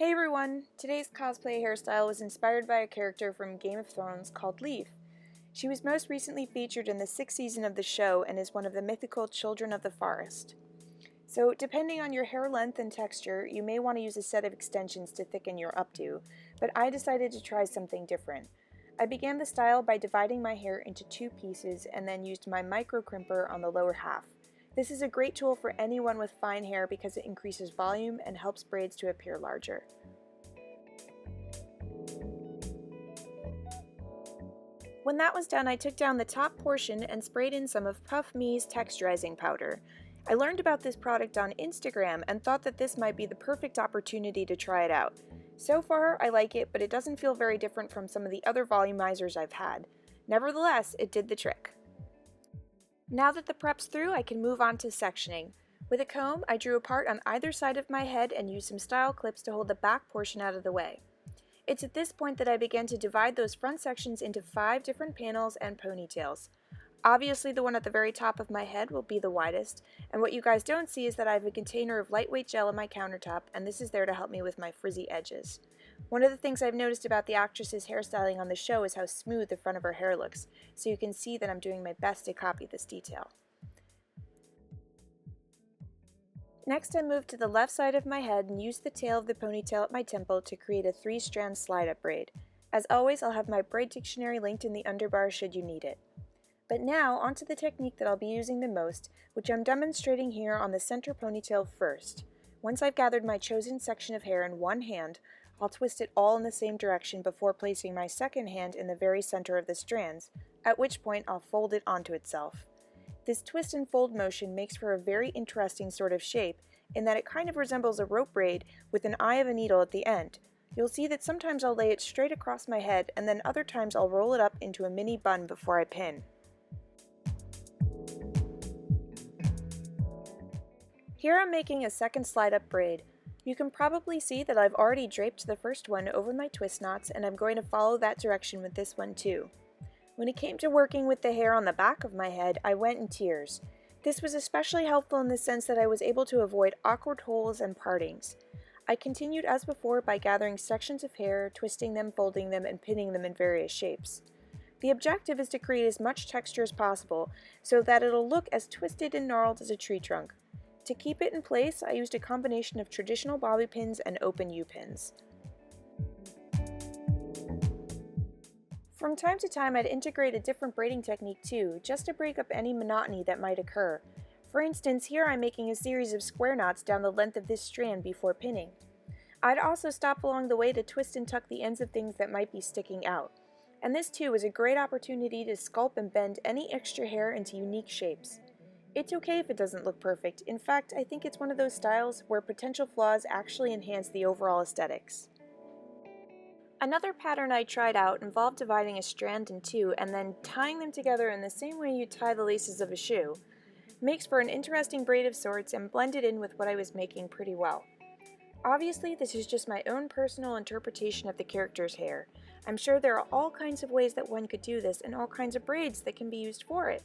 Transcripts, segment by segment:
Hey everyone! Today's cosplay hairstyle was inspired by a character from Game of Thrones called Leaf. She was most recently featured in the 6th season of the show and is one of the mythical Children of the Forest. So, depending on your hair length and texture, you may want to use a set of extensions to thicken your updo, but I decided to try something different. I began the style by dividing my hair into 2 pieces and then used my micro crimper on the lower half. This is a great tool for anyone with fine hair because it increases volume and helps braids to appear larger. When that was done, I took down the top portion and sprayed in some of Puff Me's texturizing powder. I learned about this product on Instagram and thought that this might be the perfect opportunity to try it out. So far, I like it, but it doesn't feel very different from some of the other volumizers I've had. Nevertheless, it did the trick. Now that the prep's through, I can move on to sectioning. With a comb, I drew a part on either side of my head and used some style clips to hold the back portion out of the way. It's at this point that I began to divide those front sections into 5 different panels and ponytails. Obviously, the one at the very top of my head will be the widest, and what you guys don't see is that I have a container of lightweight gel on my countertop, and this is there to help me with my frizzy edges. One of the things I've noticed about the actress's hairstyling on the show is how smooth the front of her hair looks, so you can see that I'm doing my best to copy this detail. Next, I moved to the left side of my head and used the tail of the ponytail at my temple to create a 3-strand slide-up braid. As always, I'll have my Braidtionary linked in the underbar should you need it. But now, onto the technique that I'll be using the most, which I'm demonstrating here on the center ponytail first. Once I've gathered my chosen section of hair in one hand, I'll twist it all in the same direction before placing my second hand in the very center of the strands, at which point I'll fold it onto itself. This twist and fold motion makes for a very interesting sort of shape in that it kind of resembles a rope braid with an eye of a needle at the end. You'll see that sometimes I'll lay it straight across my head and then other times I'll roll it up into a mini bun before I pin. Here I'm making a second slide-up braid. You can probably see that I've already draped the first one over my twist knots and I'm going to follow that direction with this one too. When it came to working with the hair on the back of my head, I went in tiers. This was especially helpful in the sense that I was able to avoid awkward holes and partings. I continued as before by gathering sections of hair, twisting them, folding them, and pinning them in various shapes. The objective is to create as much texture as possible so that it'll look as twisted and gnarled as a tree trunk. To keep it in place, I used a combination of traditional bobby pins and open U-pins. From time to time, I'd integrate a different braiding technique too, just to break up any monotony that might occur. For instance, here I'm making a series of square knots down the length of this strand before pinning. I'd also stop along the way to twist and tuck the ends of things that might be sticking out. And this too is a great opportunity to sculpt and bend any extra hair into unique shapes. It's okay if it doesn't look perfect. In fact, I think it's one of those styles where potential flaws actually enhance the overall aesthetics. Another pattern I tried out involved dividing a strand in 2 and then tying them together in the same way you tie the laces of a shoe. Makes for an interesting braid of sorts and blended in with what I was making pretty well. Obviously, this is just my own personal interpretation of the character's hair. I'm sure there are all kinds of ways that one could do this and all kinds of braids that can be used for it.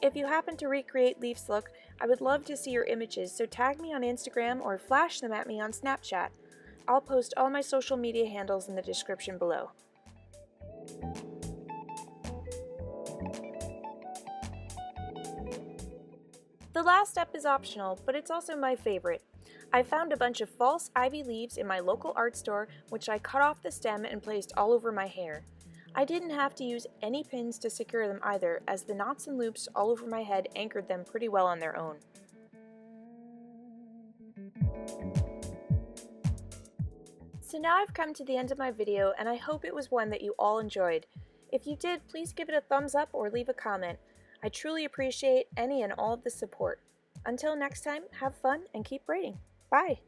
If you happen to recreate Leaf's look, I would love to see your images, so tag me on Instagram or flash them at me on Snapchat. I'll post all my social media handles in the description below. The last step is optional, but it's also my favorite. I found a bunch of false ivy leaves in my local art store, which I cut off the stem and placed all over my hair. I didn't have to use any pins to secure them either, as the knots and loops all over my head anchored them pretty well on their own. So now I've come to the end of my video, and I hope it was one that you all enjoyed. If you did, please give it a thumbs up or leave a comment. I truly appreciate any and all of the support. Until next time, have fun and keep braiding. Bye!